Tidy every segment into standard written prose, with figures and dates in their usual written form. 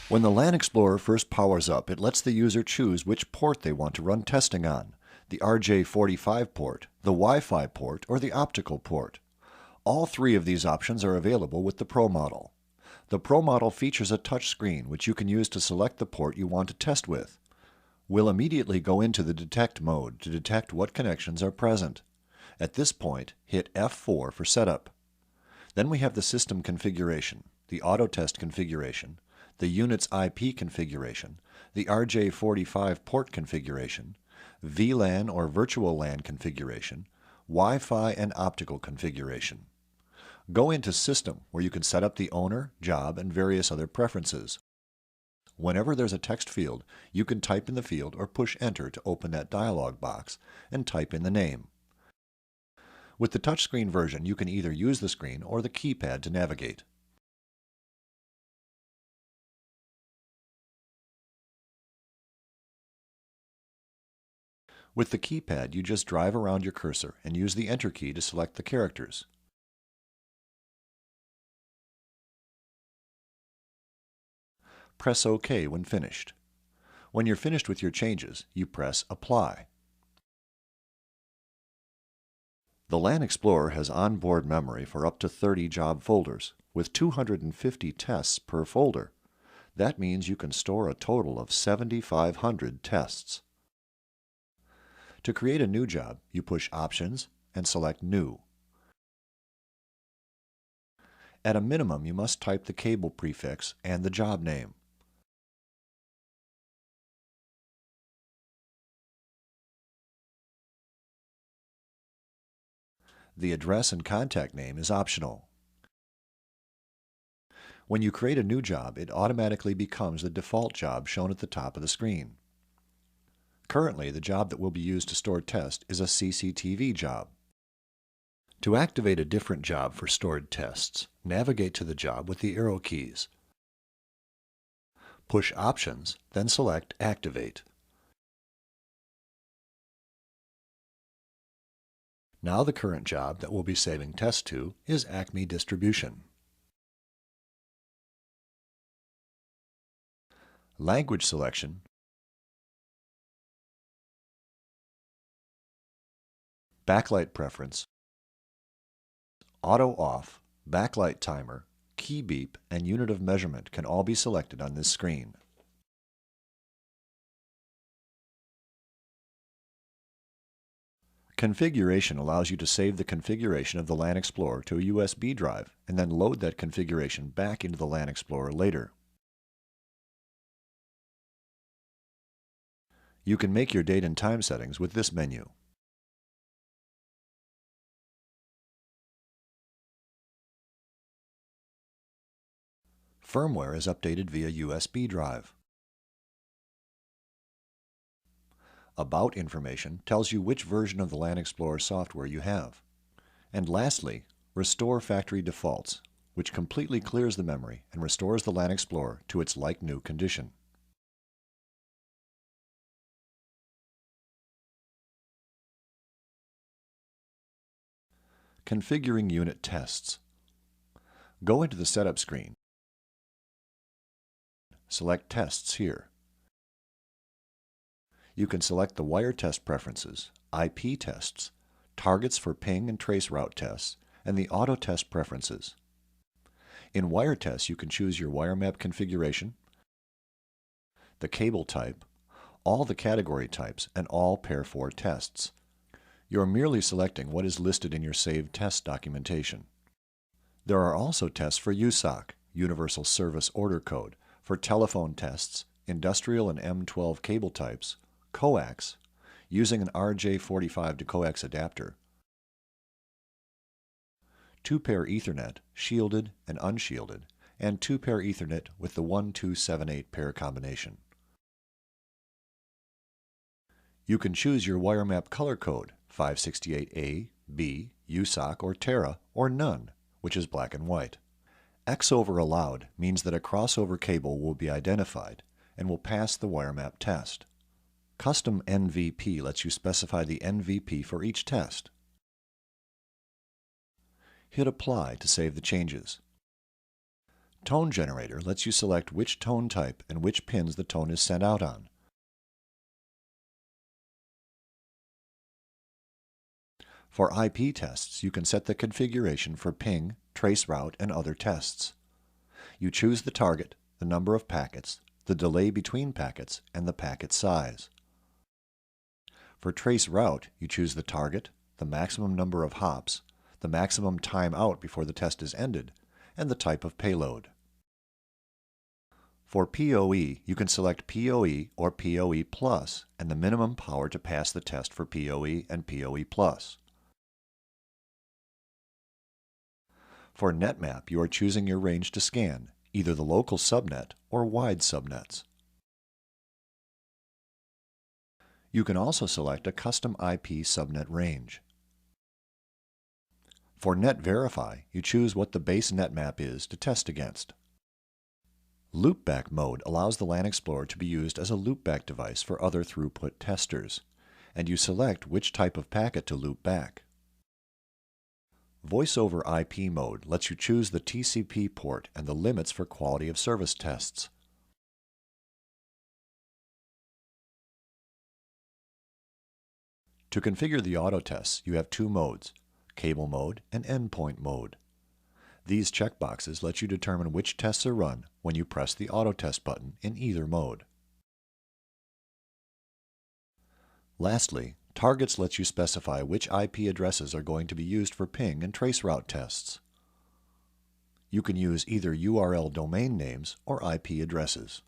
When the LAN Explorer first powers up, it lets the user choose which port they want to run testing on, the RJ45 port, the Wi-Fi port, or the optical port. All three of these options are available with the Pro model. The Pro model features a touch screen which you can use to select the port you want to test with. We'll immediately go into the Detect mode to detect what connections are present. At this point, hit F4 for setup. Then we have the system configuration, the auto test configuration, the unit's IP configuration, the RJ45 port configuration, VLAN or virtual LAN configuration, Wi-Fi and optical configuration. Go into System, where you can set up the owner, job, and various other preferences. Whenever there's a text field, you can type in the field or push Enter to open that dialog box and type in the name. With the touchscreen version, you can either use the screen or the keypad to navigate. With the keypad, you just drive around your cursor and use the Enter key to select the characters. Press OK when finished. When you're finished with your changes, you press Apply. The LAN Explorer has onboard memory for up to 30 job folders, with 250 tests per folder. That means you can store a total of 7,500 tests. To create a new job, you push Options and select New. At a minimum, you must type the cable prefix and the job name. The address and contact name is optional. When you create a new job, it automatically becomes the default job shown at the top of the screen. Currently, the job that will be used to store test is a CCTV job. To activate a different job for stored tests, navigate to the job with the arrow keys. Push Options, then select Activate. Now the current job that we'll be saving test to is Acme Distribution. Language selection, backlight preference, auto off, backlight timer, key beep, and unit of measurement can all be selected on this screen. Configuration allows you to save the configuration of the LAN Explorer to a USB drive and then load that configuration back into the LAN Explorer later. You can make your date and time settings with this menu. Firmware is updated via USB drive. About information tells you which version of the LAN Explorer software you have. And lastly, Restore Factory Defaults, which completely clears the memory and restores the LAN Explorer to its like-new condition. Configuring unit tests. Go into the Setup screen. Select Tests here. You can select the wire test preferences, IP tests, targets for ping and trace route tests, and the auto test preferences. In wire tests, you can choose your wire map configuration, the cable type, all the category types, and all pair 4 tests. You're merely selecting what is listed in your saved test documentation. There are also tests for USOC, Universal Service Order Code, for telephone tests, industrial and M12 cable types, coax, using an RJ45 to coax adapter, 2-pair Ethernet, shielded and unshielded, and 2-pair Ethernet with the 1278 pair combination. You can choose your wire map color code, 568A, B, USOC, or Terra, or none, which is black and white. X over allowed means that a crossover cable will be identified and will pass the wire map test. Custom NVP lets you specify the NVP for each test. Hit Apply to save the changes. Tone Generator lets you select which tone type and which pins the tone is sent out on. For IP tests, you can set the configuration for ping, traceroute, and other tests. You choose the target, the number of packets, the delay between packets, and the packet size. For traceroute, you choose the target, the maximum number of hops, the maximum time out before the test is ended, and the type of payload. For PoE, you can select PoE or PoE Plus and the minimum power to pass the test for PoE and PoE Plus. For NetMap, you are choosing your range to scan, either the local subnet or wide subnets. You can also select a custom IP subnet range. For NetVerify, you choose what the base NetMap is to test against. Loopback mode allows the LanXPLORER to be used as a loopback device for other throughput testers, and you select which type of packet to loop back. Voice over IP mode lets you choose the TCP port and the limits for quality of service tests. To configure the auto tests, you have two modes, cable mode and endpoint mode. These checkboxes let you determine which tests are run when you press the auto test button in either mode. Lastly, targets lets you specify which IP addresses are going to be used for ping and traceroute tests. You can use either URL domain names or IP addresses.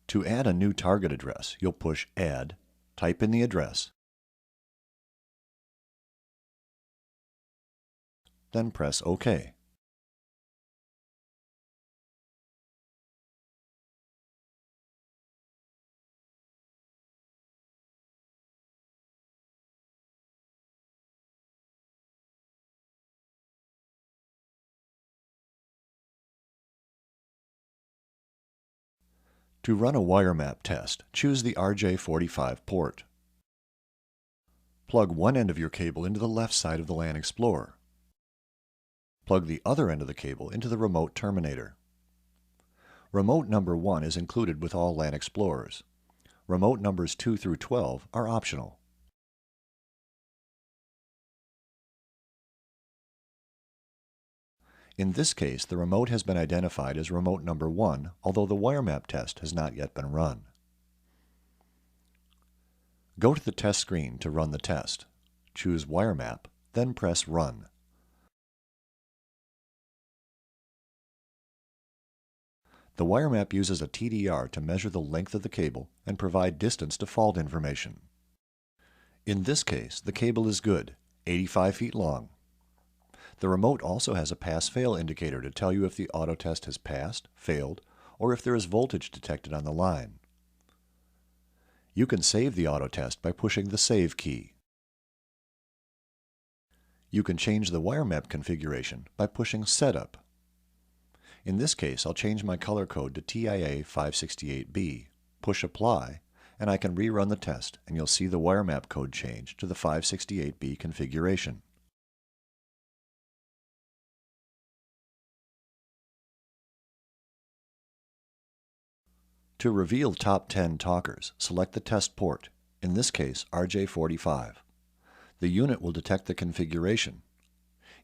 To add a new target address, you'll push Add, type in the address, then press OK. To run a wire map test, choose the RJ45 port. Plug one end of your cable into the left side of the LanXPLORER. Plug the other end of the cable into the remote terminator. Remote number 1 is included with all LanXPLORERs. Remote numbers 2 through 12 are optional. In this case, the remote has been identified as remote number 1, although the wire map test has not yet been run. Go to the test screen to run the test. Choose Wire Map, then press Run. The wire map uses a TDR to measure the length of the cable and provide distance to fault information. In this case, the cable is good, 85 feet long. The remote also has a pass-fail indicator to tell you if the auto test has passed, failed, or if there is voltage detected on the line. You can save the auto test by pushing the Save key. You can change the wire map configuration by pushing Setup. In this case, I'll change my color code to TIA 568B, push Apply, and I can rerun the test, and you'll see the wire map code change to the 568B configuration. To reveal top 10 talkers, select the test port, in this case RJ45. The unit will detect the configuration.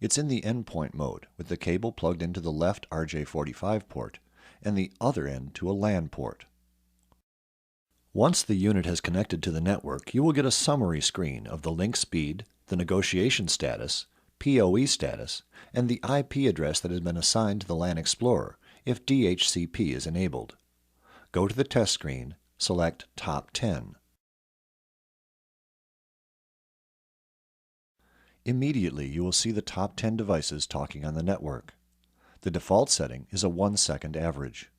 It's in the endpoint mode, with the cable plugged into the left RJ45 port and the other end to a LAN port. Once the unit has connected to the network, you will get a summary screen of the link speed, the negotiation status, PoE status, and the IP address that has been assigned to the LanXPLORER if DHCP is enabled. Go to the test screen, select Top 10. Immediately, you will see the top 10 devices talking on the network. The default setting is a 1-second average.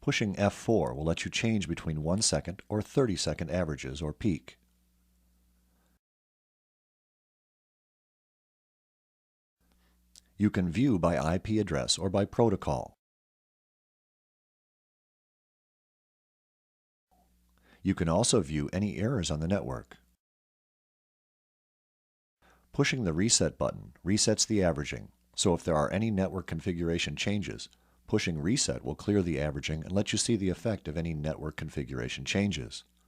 Pushing F4 will let you change between 1-second or 30-second averages or peak. You can view by IP address or by protocol. You can also view any errors on the network. Pushing the Reset button resets the averaging, so if there are any network configuration changes, pushing Reset will clear the averaging and let you see the effect of any network configuration changes.